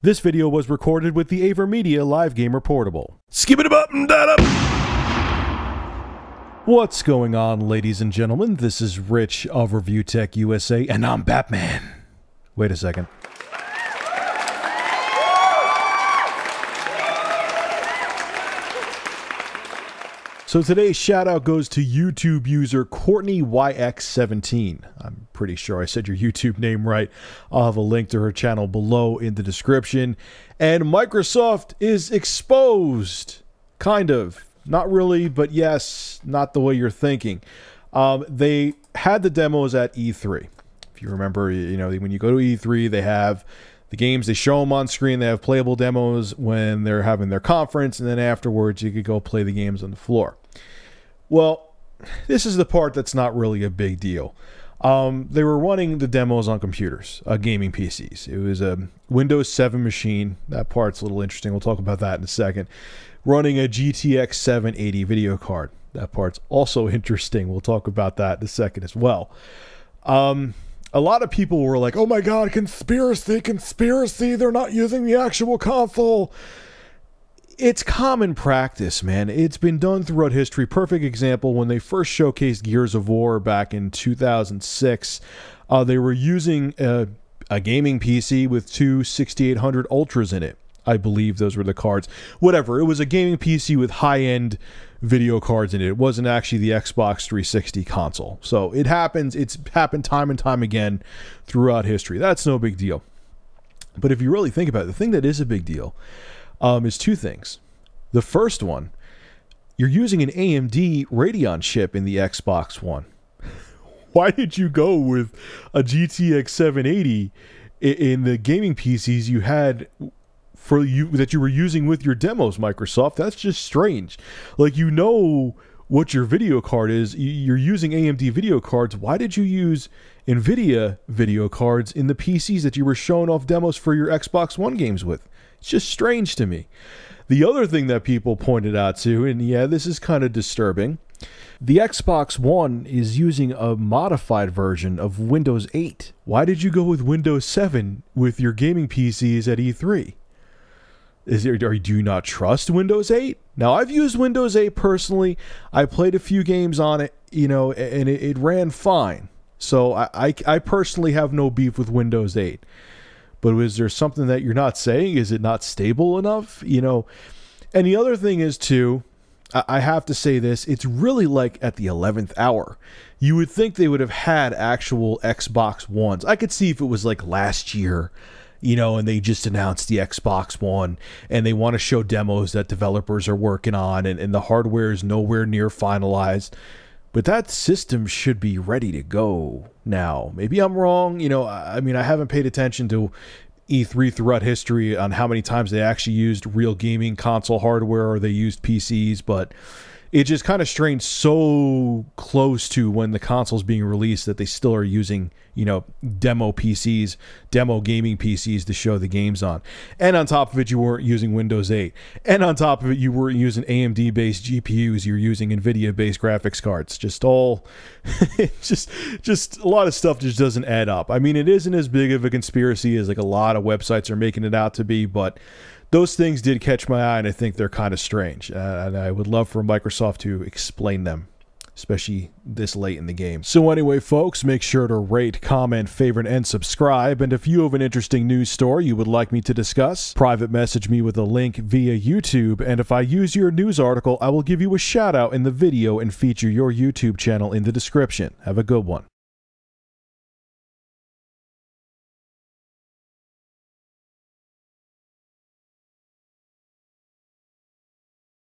This video was recorded with the NVidia Live Gamer Portable. Skip it up and that up! What's going on, ladies and gentlemen? This is Rich of Review Tech USA, and I'm Batman. Wait a second. So today's shout out goes to YouTube user Courtney YX17. I'm pretty sure I said your YouTube name right. I'll have a link to her channel below in the description. And Microsoft is exposed. Kind of. Not really, but yes, not the way you're thinking. They had the demos at E3. If you remember, you know, when you go to E3, they have the games, they show them on screen, they have playable demos when they're having their conference, and then afterwards you could go play the games on the floor. Well, this is the part that's not really a big deal. They were running the demos on computers, gaming PCs. It was a Windows 7 machine. That part's a little interesting. We'll talk about that in a second. Running a GTX 780 video card. That part's also interesting. We'll talk about that in a second as well. A lot of people were like, oh my god, conspiracy, conspiracy, they're not using the actual console. It's common practice, man. It's been done throughout history. Perfect example, when they first showcased Gears of War back in 2006, they were using a gaming PC with two 6800 Ultras in it. I believe those were the cards. Whatever, it was a gaming PC with high-end video cards in it. It wasn't actually the Xbox 360 console. So it happens. It's happened time and time again throughout history. That's no big deal. But if you really think about it, the thing that is a big deal is two things. The first one, you're using an AMD Radeon chip in the Xbox One. Why did you go with a GTX 780 in the gaming PCs you had that you were using with your demos, Microsoft? That's just strange. Like, you know what your video card is. You're using AMD video cards. Why did you use NVIDIA video cards in the PCs that you were showing off demos for your Xbox One games with? It's just strange to me. The other thing that people pointed out too, and yeah, this is kind of disturbing, the Xbox One is using a modified version of Windows 8. Why did you go with Windows 7 with your gaming PCs at E3? Do you not trust Windows 8? Now, I've used Windows 8 personally. I played a few games on it, you know, and it ran fine. So I personally have no beef with Windows 8. But is there something that you're not saying? Is it not stable enough? You know, and the other thing is, too, I have to say this, it's really like at the 11th hour. You would think they would have had actual Xbox Ones. I could see if it was like last year, you know, and they just announced the Xbox One and they want to show demos that developers are working on and the hardware is nowhere near finalized. But that system should be ready to go now. Maybe I'm wrong. You know, I mean, I haven't paid attention to E3 throughout history on how many times they actually used real gaming console hardware or they used PCs, but it's just kind of strange so close to when the console's being released that they still are using, you know, demo PCs, demo gaming PCs to show the games on. And on top of it, you weren't using Windows 8. And on top of it, you weren't using AMD-based GPUs. You're using NVIDIA-based graphics cards. Just all, just a lot of stuff just doesn't add up. I mean, it isn't as big of a conspiracy as like a lot of websites are making it out to be, but those things did catch my eye, and I think they're kind of strange. And I would love for Microsoft to explain them, especially this late in the game. So anyway, folks, make sure to rate, comment, favorite, and subscribe. And if you have an interesting news story you would like me to discuss, private message me with a link via YouTube. And if I use your news article, I will give you a shout out in the video and feature your YouTube channel in the description. Have a good one.